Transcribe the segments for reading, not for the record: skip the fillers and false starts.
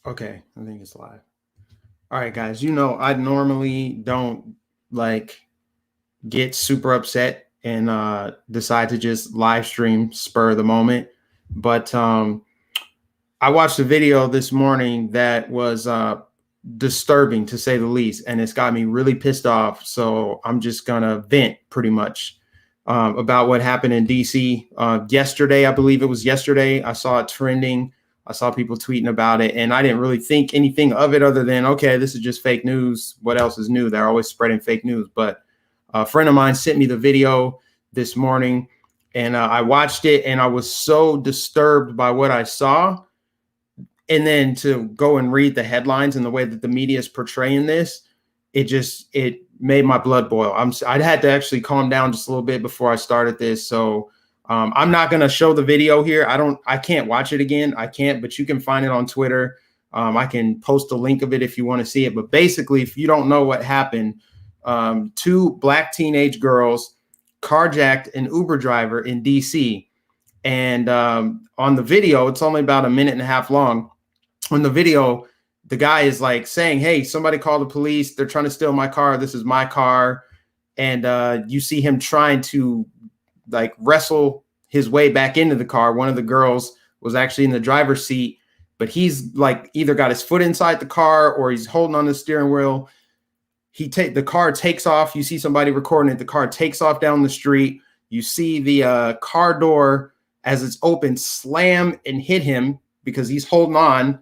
Okay, I think it's live. All right, guys. I normally don't like get super upset and decide to just live stream spur of the moment. But I watched a video this morning that was disturbing to say the least, and it's got me really pissed off. So I'm just gonna vent pretty much about what happened in DC yesterday. I believe it was yesterday. I saw it trending. I saw people tweeting about it, and I didn't really think anything of it other than, okay, this is just fake news. What else is new? They're always spreading fake news. But a friend of mine sent me the video this morning, and I watched it, and I was so disturbed by what I saw. And then to go and read the headlines and the way that the media is portraying this, it made my blood boil. I had to actually calm down just a little bit before I started this. So I'm not going to show the video here. I can't watch it again. I can't, but you can find it on Twitter. I can post a link of it if you want to see it. But basically, if you don't know what happened, two black teenage girls carjacked an Uber driver in DC. And on the video, it's only about a minute and a half long. On the video, the guy is like saying, hey, somebody call the police. They're trying to steal my car. This is my car. And you see him trying to like wrestle his way back into the car. One of the girls was actually in the driver's seat, but he's like either got his foot inside the car or he's holding on the steering wheel. The car takes off. You see somebody recording it. The car takes off down the street. You see the car door as it's open slam and hit him because he's holding on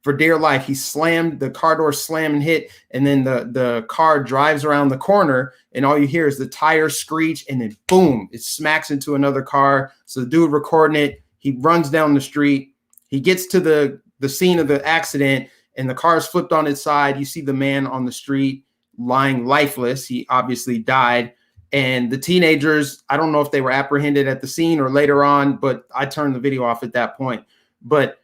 for dear life. He slammed the car door, slam and hit, and then the car drives around the corner, and all you hear is the tire screech, and then boom, it smacks into another car. So the dude recording it, he runs down the street. He gets to the scene of the accident, and the car is flipped on its side. You see the man on the street lying lifeless. He obviously died. And the teenagers, I don't know if they were apprehended at the scene or later on, but I turned the video off at that point. But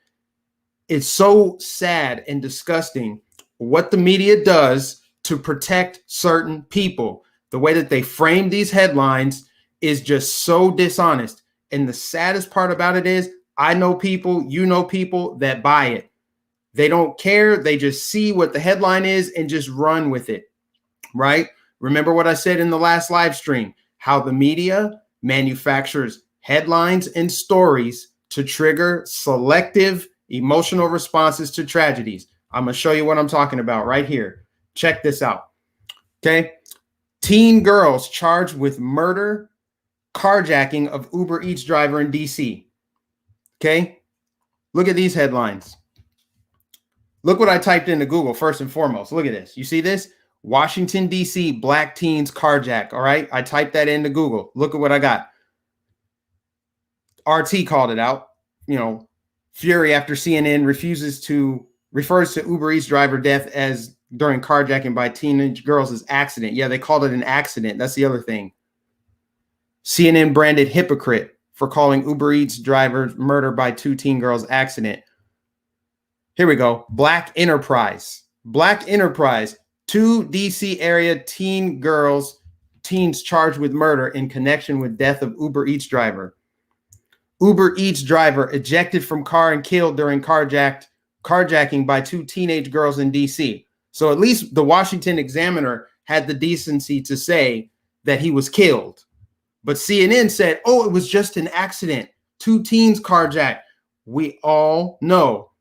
it's so sad and disgusting what the media does to protect certain people. The way that they frame these headlines is just so dishonest. And the saddest part about it is I know people, you know people that buy it. They don't care. They just see what the headline is and just run with it, right? Remember what I said in the last live stream, how the media manufactures headlines and stories to trigger selective emotional responses to tragedies. I'm going to show you what I'm talking about right here. Check this out. Okay. Teen girls charged with murder, carjacking of Uber Eats driver in DC. Okay. Look at these headlines. Look what I typed into Google first and foremost. Look at this. You see this? Washington, D.C., black teens carjack. All right. I typed that into Google. Look at what I got. RT called it out. Fury after CNN refers to Uber Eats driver death as during carjacking by teenage girls as accident. Yeah, they called it an accident. That's the other thing. CNN branded hypocrite for calling Uber Eats driver murder by two teen girls accident. Here we go. Black Enterprise. Two DC area teens charged with murder in connection with death of Uber Eats driver. Uber Eats driver ejected from car and killed during carjacking by two teenage girls in DC. So at least the Washington Examiner had the decency to say that he was killed. But CNN said, oh, it was just an accident. Two teens carjacked. We all know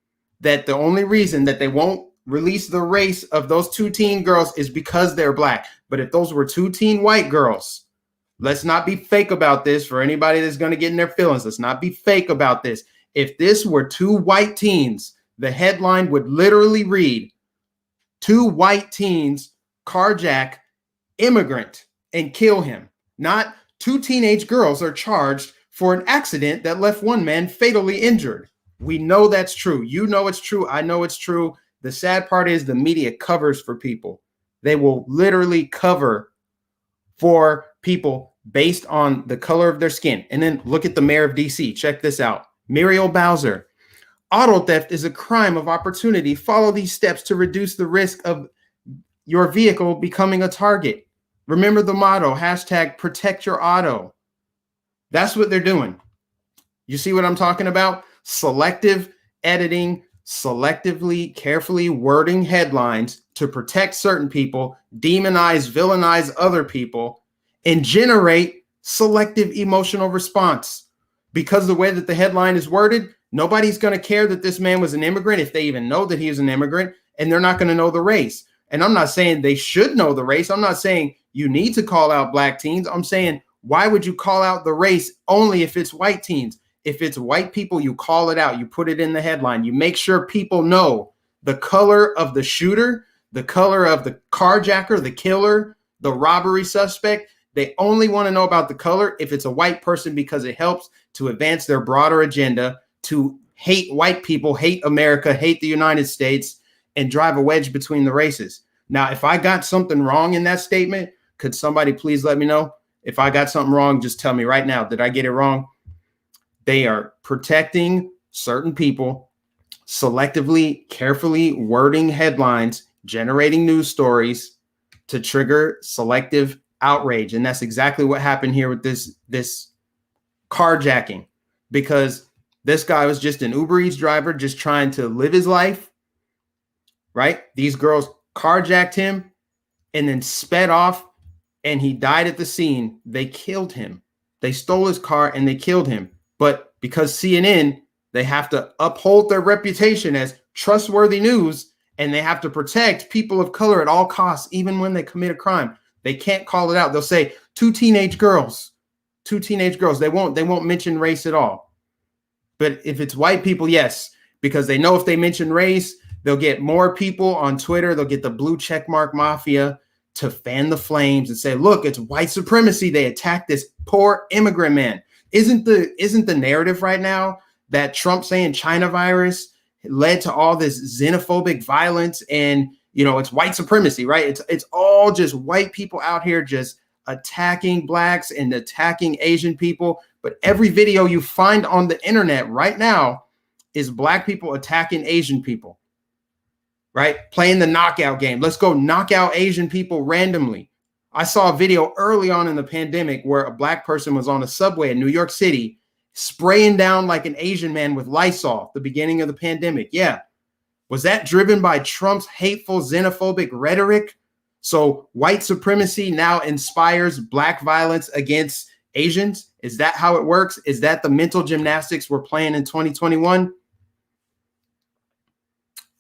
that the only reason that they won't release the race of those two teen girls is because they're black. But if those were two teen white girls, let's not be fake about this for anybody that's going to get in their feelings. Let's not be fake about this. If this were two white teens, the headline would literally read, two white teens carjack immigrant and kill him. Not two teenage girls are charged for an accident that left one man fatally injured. We know that's true. You know it's true. I know it's true. The sad part is the media covers for people. They will literally cover for people based on the color of their skin. And then look at the mayor of DC. Check this out. Muriel Bowser. Auto theft is a crime of opportunity. Follow these steps to reduce the risk of your vehicle becoming a target. Remember the motto, hashtag protect your auto. That's what they're doing. You see what I'm talking about? Selective editing, selectively, carefully wording headlines to protect certain people, demonize, villainize other people, and generate selective emotional response. Because the way that the headline is worded, nobody's going to care that this man was an immigrant if they even know that he is an immigrant, and they're not going to know the race. And I'm not saying they should know the race. I'm not saying you need to call out black teens. I'm saying, why would you call out the race only if it's white teens? If it's white people, you call it out. You put it in the headline. You make sure people know the color of the shooter, the color of the carjacker, the killer, the robbery suspect. They only want to know about the color if it's a white person, because it helps to advance their broader agenda to hate white people, hate America, hate the United States, and drive a wedge between the races. Now, if I got something wrong in that statement, could somebody please let me know? If I got something wrong, just tell me right now. Did I get it wrong? They are protecting certain people, selectively, carefully wording headlines, generating news stories to trigger selective outrage. And that's exactly what happened here with this carjacking, because this guy was just an Uber Eats driver just trying to live his life, right? These girls carjacked him and then sped off, and he died at the scene. They killed him. They stole his car and they killed him. But because CNN, they have to uphold their reputation as trustworthy news, and they have to protect people of color at all costs, even when they commit a crime. They can't call it out. They'll say two teenage girls. They won't mention race at all. But if it's white people, yes, because they know if they mention race, they'll get more people on Twitter. They'll get the blue checkmark mafia to fan the flames and say, look, it's white supremacy. They attacked this poor immigrant man. Isn't the narrative right now that Trump saying China virus led to all this xenophobic violence, and it's white supremacy, right? It's all just white people out here just attacking blacks and attacking Asian people. But every video you find on the internet right now is black people attacking Asian people, right? Playing the knockout game. Let's go knock out Asian people randomly. I saw a video early on in the pandemic where a black person was on a subway in New York City spraying down like an Asian man with Lysol, the beginning of the pandemic. Yeah. Was that driven by Trump's hateful, xenophobic rhetoric? So white supremacy now inspires black violence against Asians? Is that how it works? Is that the mental gymnastics we're playing in 2021?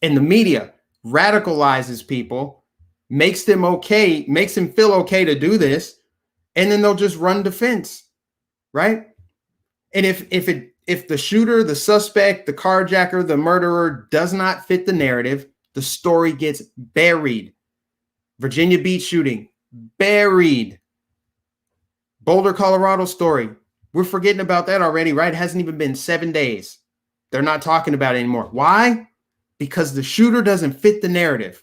And the media radicalizes people, makes them feel okay to do this, and then they'll just run defense, right? And if the shooter, the suspect, the carjacker, the murderer does not fit the narrative, the story gets buried. Virginia Beach shooting, buried. Boulder, Colorado story, we're forgetting about that already, right? It hasn't even been 7 days. They're not talking about it anymore. Why? Because the shooter doesn't fit the narrative.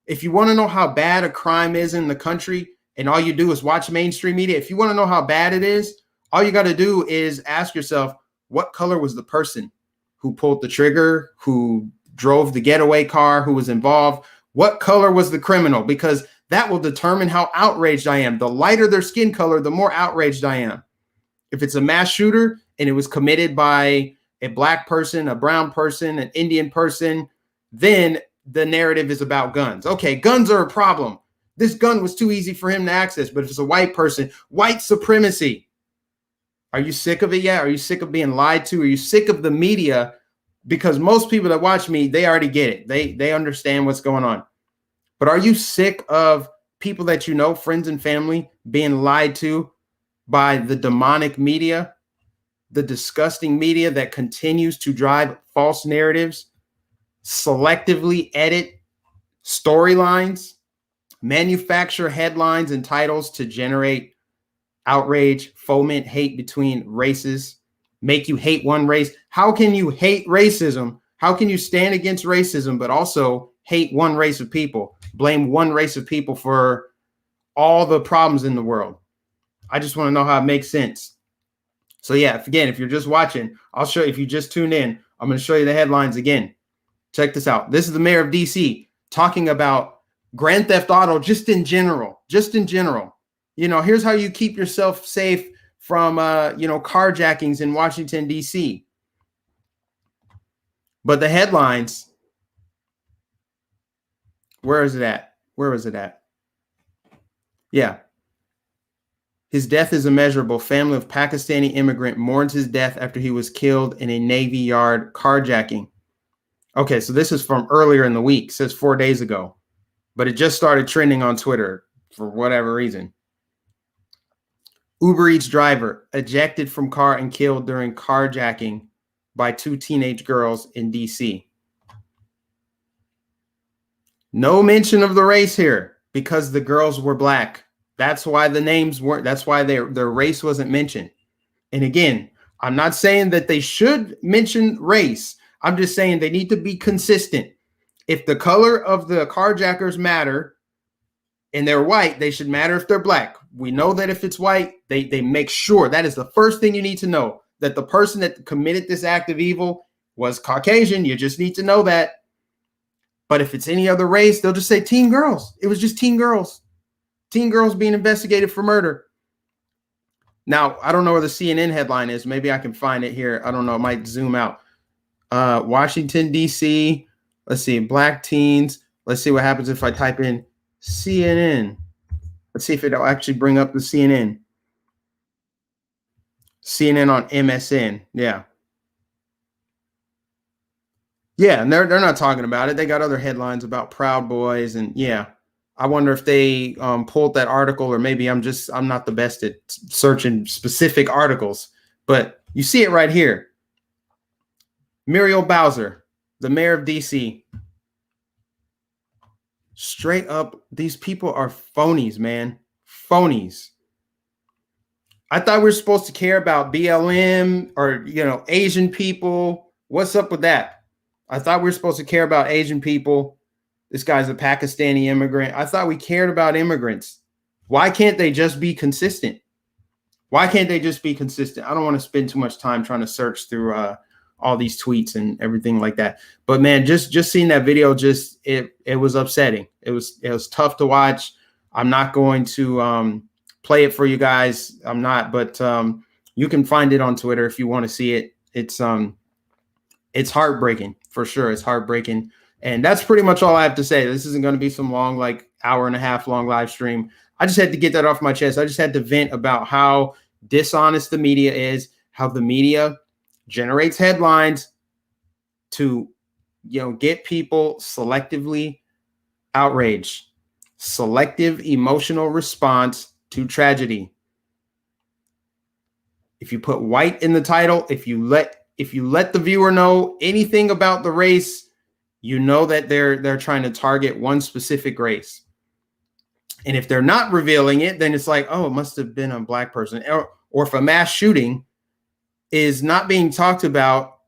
If you want to know how bad a crime is in the country and all you do is watch mainstream media, if you want to know how bad it is, all you got to do is ask yourself, what color was the person who pulled the trigger, who drove the getaway car, who was involved? What color was the criminal? Because that will determine how outraged I am. The lighter their skin color, the more outraged I am. If it's a mass shooter and it was committed by a black person, a brown person, an Indian person, then the narrative is about guns. Okay, guns are a problem. This gun was too easy for him to access. But if it's a white person, white supremacy. Are you sick of it yet? Are you sick of being lied to? Are you sick of the media? Because most people that watch me, they already get it. They understand what's going on. But are you sick of people that you know, friends and family, being lied to by the demonic media, the disgusting media that continues to drive false narratives, selectively edit storylines, manufacture headlines and titles to generate outrage, foment hate between races, make you hate one race? How can you hate racism? How can you stand against racism, but also hate one race of people, blame one race of people for all the problems in the world? I just want to know how it makes sense. So yeah, if you're just watching, I'll show you. If you just tuned in, I'm going to show you the headlines again. Check this out. This is the mayor of DC talking about Grand Theft Auto just in general. Here's how you keep yourself safe from, carjackings in Washington, D.C. But the headlines, where is it at? Where was it at? Yeah. His death is immeasurable. Family of Pakistani immigrant mourns his death after he was killed in a Navy Yard carjacking. Okay, so this is from earlier in the week. It says 4 days ago. But it just started trending on Twitter for whatever reason. Uber Eats driver ejected from car and killed during carjacking by 2 teenage girls in DC. No mention of the race here because the girls were black. That's why the names weren't, that's why their race wasn't mentioned. And again, I'm not saying that they should mention race. I'm just saying they need to be consistent. If the color of the carjackers matter and they're white, they should matter if they're black. We know that if it's white, they make sure. That is the first thing you need to know, that the person that committed this act of evil was Caucasian. You just need to know that. But if it's any other race, they'll just say teen girls. It was just teen girls. Teen girls being investigated for murder. Now, I don't know where the CNN headline is. Maybe I can find it here. I don't know. It might zoom out. Washington, D.C. Let's see. Black teens. Let's see what happens if I type in CNN. Let's see if it'll actually bring up the CNN. CNN on MSN. Yeah. Yeah, and they're not talking about it. They got other headlines about Proud Boys, and yeah, I wonder if they pulled that article, or maybe I'm not the best at searching specific articles. But you see it right here. Muriel Bowser, the mayor of DC. Straight up, these people are phonies, man. Phonies. I thought we were supposed to care about BLM or, Asian people. What's up with that? I thought we were supposed to care about Asian people. This guy's a Pakistani immigrant. I thought we cared about immigrants. Why can't they just be consistent? Why can't they just be consistent? I don't want to spend too much time trying to search through all these tweets and everything like that. But man, just seeing that video, it was upsetting. It was tough to watch. I'm not going to play it for you guys. I'm not, but you can find it on Twitter if you want to see it. It's heartbreaking for sure. It's heartbreaking. And that's pretty much all I have to say. This isn't going to be some long, like hour and a half long live stream. I just had to get that off my chest. I just had to vent about how dishonest the media is, how the media generates headlines to, get people selectively outraged. Selective emotional response to tragedy. If you put white in the title, if you let the viewer know anything about the race, you know that they're trying to target one specific race. And if they're not revealing it, then it's like, oh, it must have been a black person. Or if a mass shooting is not being talked about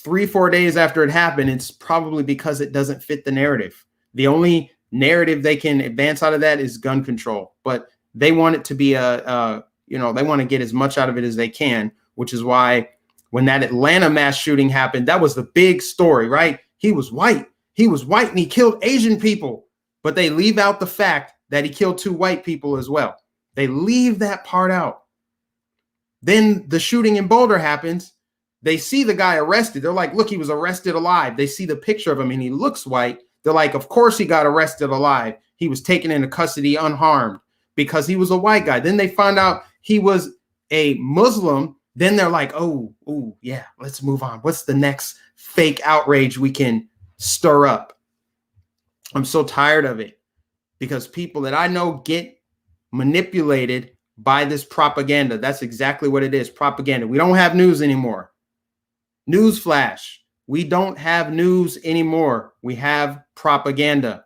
3-4 days after it happened, it's probably because it doesn't fit the narrative. The only narrative they can advance out of that is gun control. But they want it to be they want to get as much out of it as they can, which is why when that Atlanta mass shooting happened, that was the big story, right? He was white. He was white and he killed Asian people. But they leave out the fact that he killed 2 white people as well. They leave that part out. Then the shooting in Boulder happens. They see the guy arrested. They're like, look, he was arrested alive. They see the picture of him and he looks white. They're like, of course he got arrested alive. He was taken into custody unharmed because he was a white guy. Then they find out he was a Muslim. Then they're like, oh, yeah, let's move on. What's the next fake outrage we can stir up? I'm so tired of it because people that I know get manipulated by this propaganda. That's exactly what it is, propaganda. We don't have news anymore. Newsflash. We don't have news anymore. We have propaganda.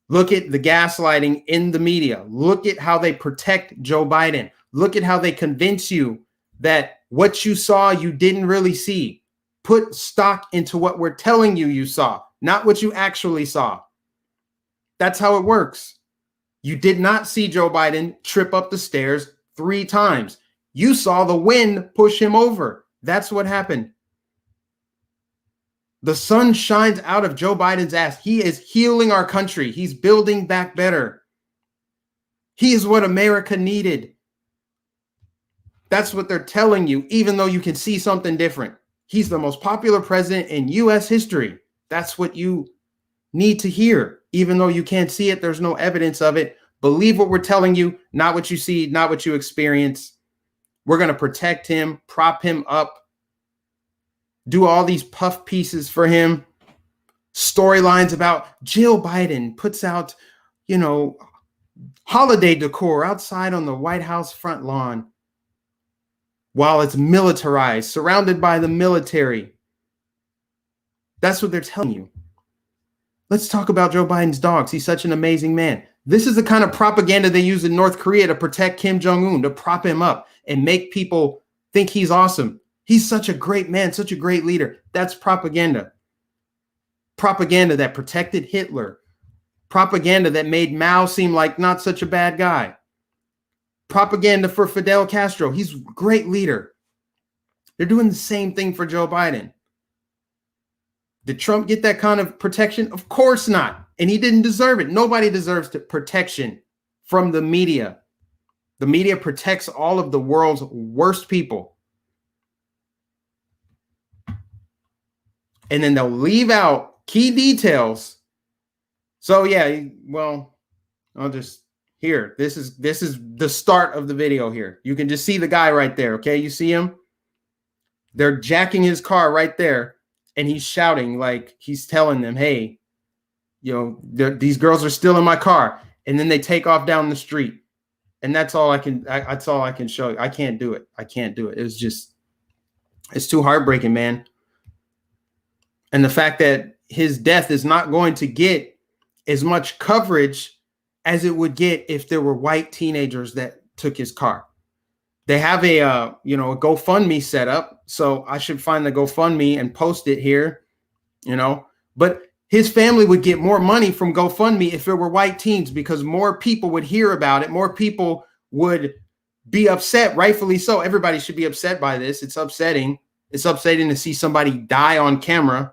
Look at the gaslighting in the media. Look at how they protect Joe Biden. Look at how they convince you that what you saw, you didn't really see. Put stock into what we're telling you you saw, not what you actually saw. That's how it works. You did not see Joe Biden trip up the stairs 3 times. You saw the wind push him over. That's what happened. The sun shines out of Joe Biden's ass. He is healing our country. He's building back better. He is what America needed. That's what they're telling you, even though you can see something different. He's the most popular president in US history. That's what you need to hear. Even though you can't see it, there's no evidence of it. Believe what we're telling you, not what you see, not what you experience. We're going to protect him, prop him up, do all these puff pieces for him. Storylines about Jill Biden puts out, holiday decor outside on the White House front lawn while it's militarized, surrounded by the military. That's what they're telling you. Let's talk about Joe Biden's dogs. He's such an amazing man. This is the kind of propaganda they use in North Korea to protect Kim Jong-un, to prop him up and make people think he's awesome. He's such a great man, such a great leader. That's propaganda. Propaganda that protected Hitler. Propaganda that made Mao seem like not such a bad guy. Propaganda for Fidel Castro. He's a great leader. They're doing the same thing for Joe Biden. Did Trump get that kind of protection? Of course not. And he didn't deserve it. Nobody deserves protection from the media. The media protects all of the world's worst people. And then they'll leave out key details. So yeah, well, I'll just here. This is the start of the video here. You can just see the guy right there. Okay, you see him? They're jacking his car right there, and he's shouting like he's telling them, "Hey, these girls are still in my car." And then they take off down the street, and that's all I can. That's all I can show you. I can't do it. I can't do it. It's too heartbreaking, man. And the fact that his death is not going to get as much coverage as it would get if there were white teenagers that took his car. They have a GoFundMe set up, so I should find the GoFundMe and post it here, But his family would get more money from GoFundMe if there were white teens, because more people would hear about it. More people would be upset, rightfully so. Everybody should be upset by this. It's upsetting. It's upsetting to see somebody die on camera.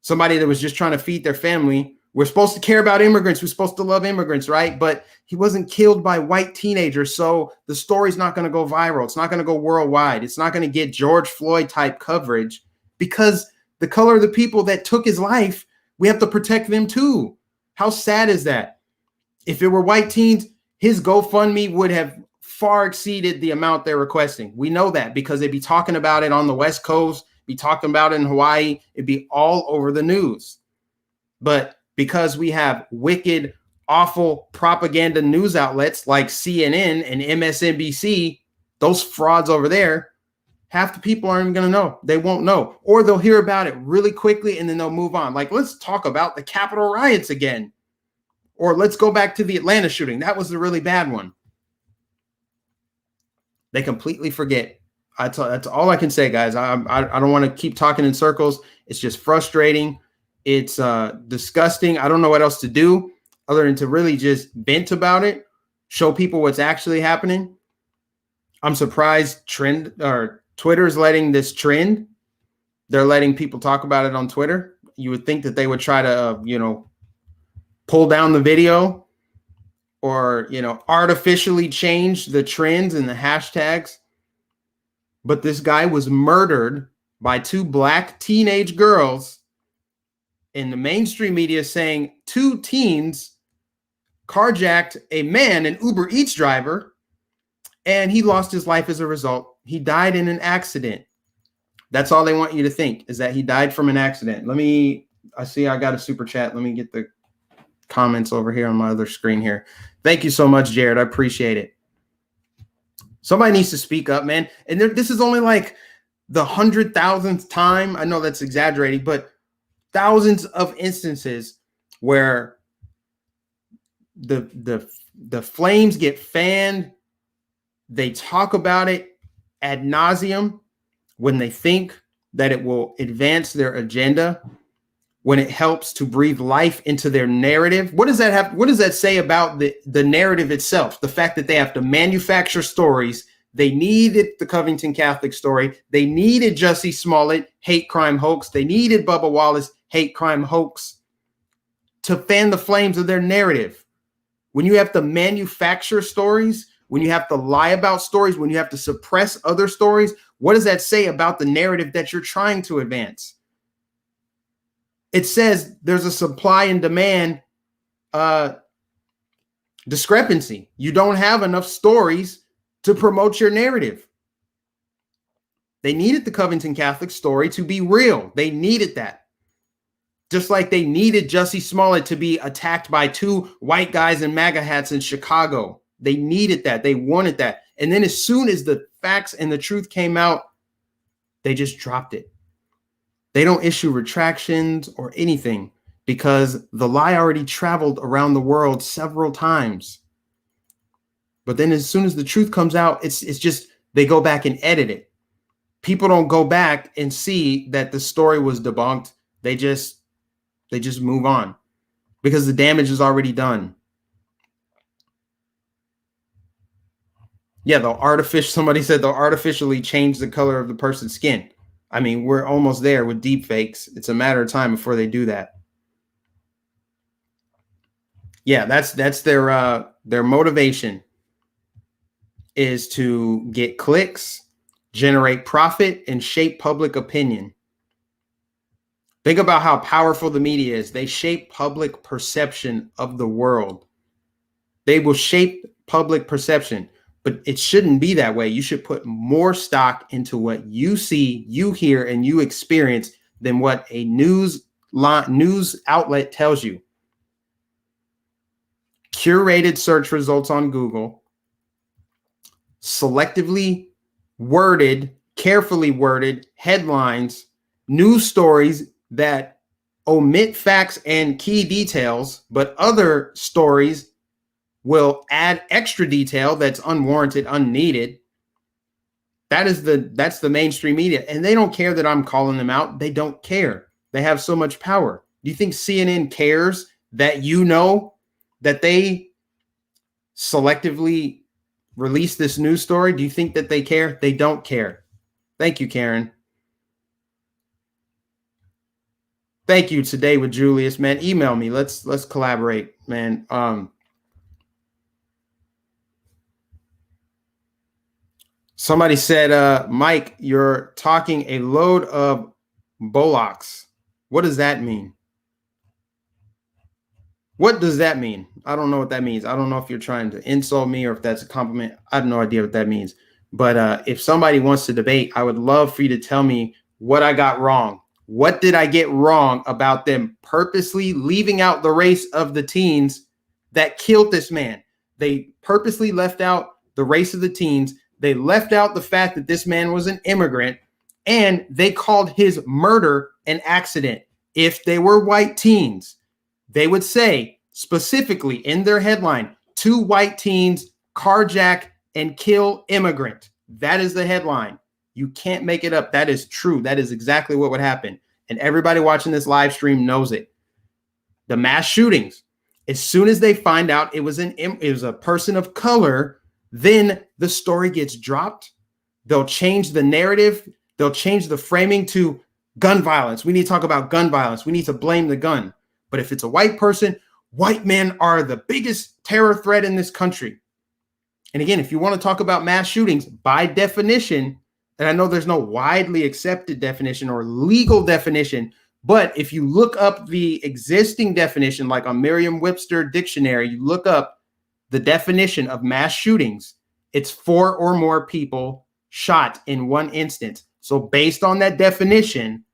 Somebody that was just trying to feed their family. We're supposed to care about immigrants. We're supposed to love immigrants, right? But he wasn't killed by white teenagers. So the story's not going to go viral. It's not going to go worldwide. It's not going to get George Floyd type coverage, because the color of the people that took his life, we have to protect them too. How sad is that? If it were white teens, his GoFundMe would have far exceeded the amount they're requesting. We know that because they'd be talking about it on the West Coast, be talking about it in Hawaii. It'd be all over the news. But because we have wicked, awful propaganda news outlets like CNN and MSNBC, those frauds over there, half the people aren't even going to know. They won't know. Or they'll hear about it really quickly and then they'll move on. Like, let's talk about the Capitol riots again. Or let's go back to the Atlanta shooting. That was the really bad one. They completely forget. That's all I can say, guys. I don't want to keep talking in circles. It's just frustrating. It's disgusting. I don't know what else to do other than to really just vent about it, show people what's actually happening. I'm surprised Twitter is letting this trend. They're letting people talk about it on Twitter. You would think that they would try to, pull down the video or, artificially change the trends and the hashtags. But this guy was murdered by two black teenage girls, in the mainstream media saying two teens carjacked a man, an Uber Eats driver, and he lost his life as a result. He died in an accident. That's all they want you to think, is that he died from an accident. I see I got a super chat. Let me get the comments over here on my other screen here. Thank you so much, Jared. I appreciate it. Somebody needs to speak up, man. And this is only like the 100,000th time. I know that's exaggerating, but thousands of instances where the flames get fanned. They talk about it ad nauseum when they think that it will advance their agenda, when it helps to breathe life into their narrative. What does that say about the narrative itself? The fact that they have to manufacture stories. They needed the Covington Catholic story. They needed Jussie Smollett hate crime hoax. They needed Bubba Wallace hate crime hoax to fan the flames of their narrative. When you have to manufacture stories, when you have to lie about stories, when you have to suppress other stories, What does that say about the narrative that you're trying to advance? It says there's a supply and demand discrepancy. You don't have enough stories to promote your narrative. They needed the Covington Catholic story to be real. They needed that. Just like they needed Jussie Smollett to be attacked by 2 white guys in MAGA hats in Chicago. They needed that. They wanted that. And then as soon as the facts and the truth came out, they just dropped it. They don't issue retractions or anything because the lie already traveled around the world several times. But then as soon as the truth comes out, it's just they go back and edit it. People don't go back and see that the story was debunked. They just move on because the damage is already done. Yeah, somebody said they'll artificially change the color of the person's skin. I mean, we're almost there with deep fakes. It's a matter of time before they do that. Yeah, that's their motivation is to get clicks, generate profit, and shape public opinion. Think about how powerful the media is. They shape public perception of the world. They will shape public perception, but it shouldn't be that way. You should put more stock into what you see, you hear, and you experience than what a news outlet tells you. Curated search results on Google, selectively worded, carefully worded headlines, news stories that omit facts and key details, but other stories will add extra detail that's unwarranted, unneeded. That's the mainstream media. And they don't care that I'm calling them out. They don't care. They have so much power. Do you think CNN cares that you know that they selectively release this news story? Do you think that they care? They don't care. Thank you, Karen. Thank you. Today with Julius, man. Email me. Let's collaborate, man. Somebody said, Mike, you're talking a load of bollocks. What does that mean? What does that mean? I don't know what that means. I don't know if you're trying to insult me or if that's a compliment. I have no idea what that means. But if somebody wants to debate, I would love for you to tell me what I got wrong. What did I get wrong about them purposely leaving out the race of the teens that killed this man? They purposely left out the race of the teens. They left out the fact that this man was an immigrant, and they called his murder an accident. If they were white teens, they would say specifically in their headline, 2 white teens carjack and kill immigrant. That is the headline. You can't make it up. That is true. That is exactly what would happen. And everybody watching this live stream knows it. The mass shootings, as soon as they find out it was a person of color, then the story gets dropped. They'll change the narrative. They'll change the framing to gun violence. We need to talk about gun violence. We need to blame the gun. But if it's a white person, white men are the biggest terror threat in this country. And again, if you want to talk about mass shootings, by definition, and I know there's no widely accepted definition or legal definition, but if you look up the existing definition, like on Merriam-Webster dictionary, you look up the definition of mass shootings, it's 4 or more people shot in one instance. So based on that definition,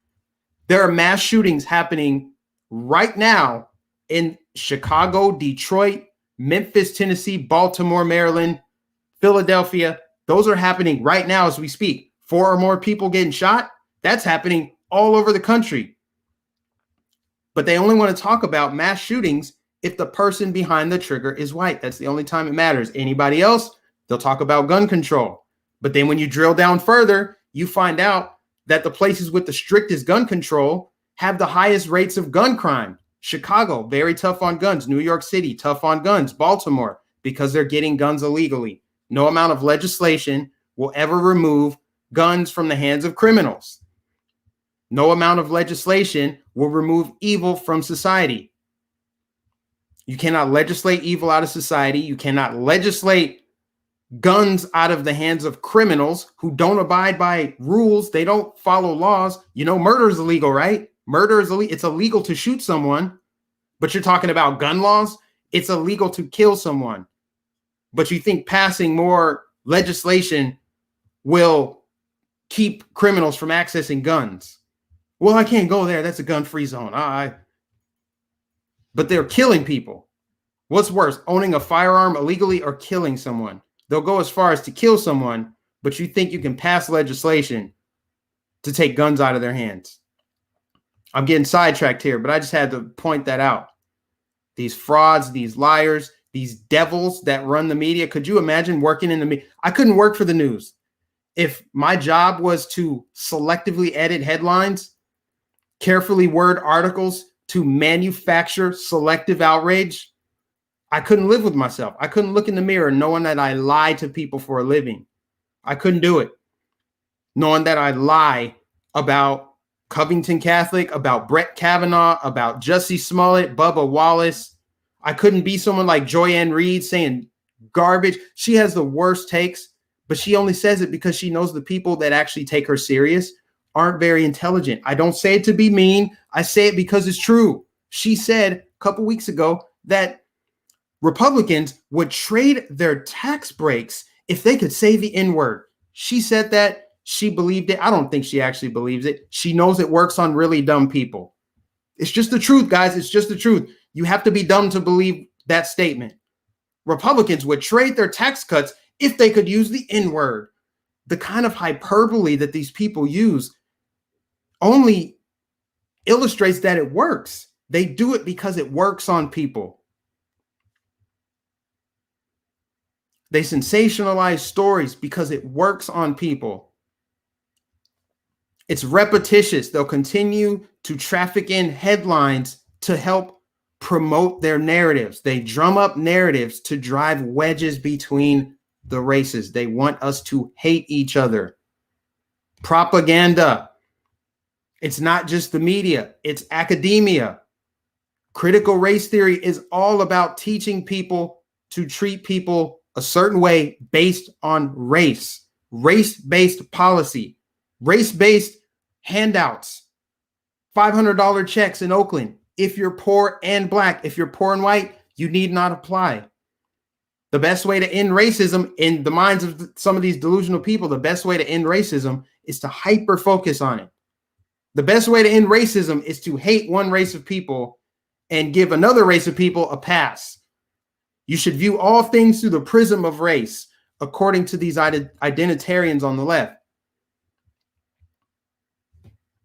there are mass shootings happening right now in Chicago, Detroit, Memphis, Tennessee, Baltimore, Maryland, Philadelphia. Those are happening right now as we speak. 4 or more people getting shot. That's happening all over the country. But they only want to talk about mass shootings if the person behind the trigger is white. That's the only time it matters. Anybody else, they'll talk about gun control. But then when you drill down further, you find out that the places with the strictest gun control have the highest rates of gun crime. Chicago, very tough on guns. New York City, tough on guns. Baltimore, because they're getting guns illegally. No amount of legislation will ever remove guns from the hands of criminals. No amount of legislation will remove evil from society. You cannot legislate evil out of society. You cannot legislate guns out of the hands of criminals who don't abide by rules. They don't follow laws. You know, murder is illegal, right? Murder is illegal. It's illegal to shoot someone, but you're talking about gun laws. It's illegal to kill someone, but you think passing more legislation will keep criminals from accessing guns. Well, I can't go there. That's a gun-free zone. But they're killing people. What's worse, owning a firearm illegally or killing someone? They'll go as far as to kill someone, but you think you can pass legislation to take guns out of their hands. I'm getting sidetracked here, but I just had to point that out. These frauds, these liars, these devils that run the media. Could you imagine working in the media? I couldn't work for the news. If my job was to selectively edit headlines, carefully word articles to manufacture selective outrage, I couldn't live with myself. I couldn't look in the mirror knowing that I lie to people for a living. I couldn't do it. Knowing that I lie about Covington Catholic, about Brett Kavanaugh, about Jussie Smollett, Bubba Wallace. I couldn't be someone like Joyanne Reed saying garbage. She has the worst takes, but she only says it because she knows the people that actually take her serious aren't very intelligent. I don't say it to be mean. I say it because it's true. She said a couple weeks ago that Republicans would trade their tax breaks if they could say the N-word. She said that. She believed it. I don't think she actually believes it. She knows it works on really dumb people. It's just the truth, guys. It's just the truth. You have to be dumb to believe that statement. Republicans would trade their tax cuts if they could use the N-word. The kind of hyperbole that these people use only illustrates that it works. They do it because it works on people. They sensationalize stories because it works on people. It's repetitious. They'll continue to traffic in headlines to help promote their narratives. They drum up narratives to drive wedges between the races. They want us to hate each other. Propaganda. It's not just the media, it's academia. Critical race theory is all about teaching people to treat people a certain way based on race, race-based policy, race-based handouts, $500 checks in Oakland. If you're poor and black, if you're poor and white, you need not apply. The best way to end racism in the minds of some of these delusional people, the best way to end racism is to hyper focus on it. The best way to end racism is to hate one race of people and give another race of people a pass. You should view all things through the prism of race, according to these identitarians on the left.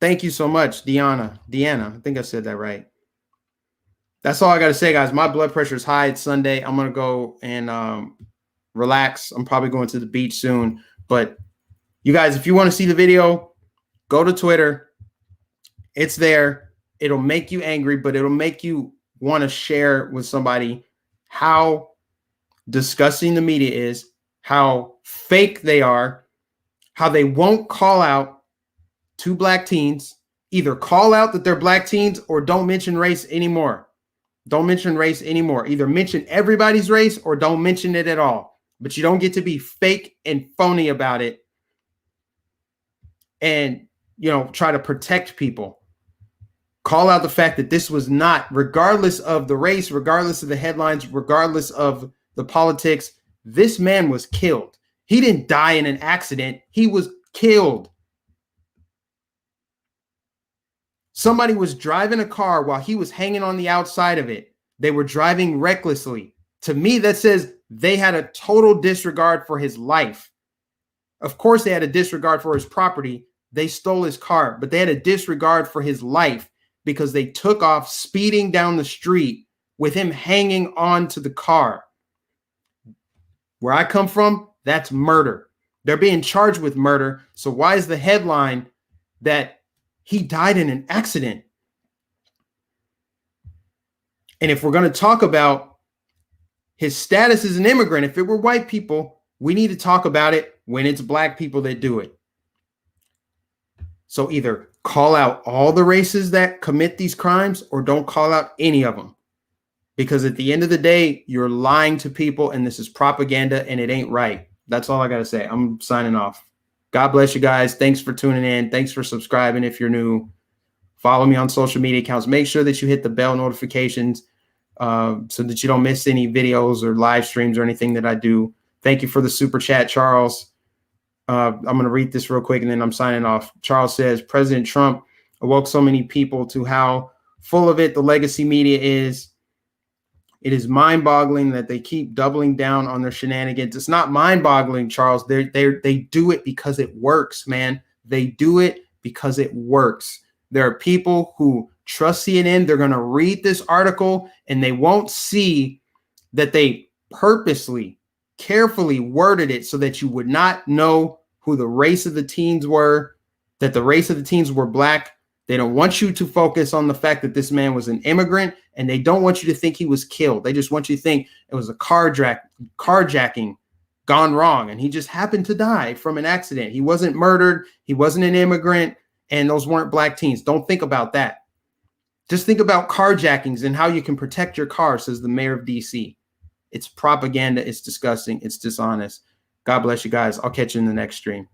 Thank you so much, Deanna. I think I said that right. That's all I got to say, guys. My blood pressure is high. It's Sunday. I'm going to go and relax. I'm probably going to the beach soon. But you guys, if you want to see the video, go to Twitter. It's there. It'll make you angry, but it'll make you want to share with somebody how disgusting the media is, how fake they are, how they won't call out two black teens, either call out that they're black teens or don't mention race anymore. Don't mention race anymore. Either mention everybody's race or don't mention it at all. But you don't get to be fake and phony about it and, try to protect people. Call out the fact that this was not, regardless of the race, regardless of the headlines, regardless of the politics, this man was killed. He didn't die in an accident. He was killed. Somebody was driving a car while he was hanging on the outside of it. They were driving recklessly. To me, that says they had a total disregard for his life. Of course, they had a disregard for his property. They stole his car, but they had a disregard for his life because they took off speeding down the street with him hanging on to the car. Where I come from, that's murder. They're being charged with murder. So why is the headline that he died in an accident? And if we're going to talk about his status as an immigrant, if it were white people, we need to talk about it when it's black people that do it. So either call out all the races that commit these crimes or don't call out any of them. Because at the end of the day, you're lying to people and this is propaganda and it ain't right. That's all I got to say. I'm signing off. God bless you guys. Thanks for tuning in. Thanks for subscribing if you're new. Follow me on social media accounts. Make sure that you hit the bell notifications so that you don't miss any videos or live streams or anything that I do. Thank you for the super chat, Charles. I'm going to read this real quick and then I'm signing off. Charles says, President Trump awoke so many people to how full of it the legacy media is. It is mind-boggling that they keep doubling down on their shenanigans. It's not mind-boggling, Charles. They do it because it works, man. They do it because it works. There are people who trust CNN. They're going to read this article and they won't see that they purposely, carefully worded it so that you would not know who the race of the teens were, that the race of the teens were black. They don't want you to focus on the fact that this man was an immigrant, and they don't want you to think he was killed. They just want you to think it was a carjacking gone wrong, and he just happened to die from an accident. He wasn't murdered. He wasn't an immigrant, and those weren't black teens. Don't think about that. Just think about carjackings and how you can protect your car, says the mayor of D.C. It's propaganda. It's disgusting. It's dishonest. God bless you guys. I'll catch you in the next stream.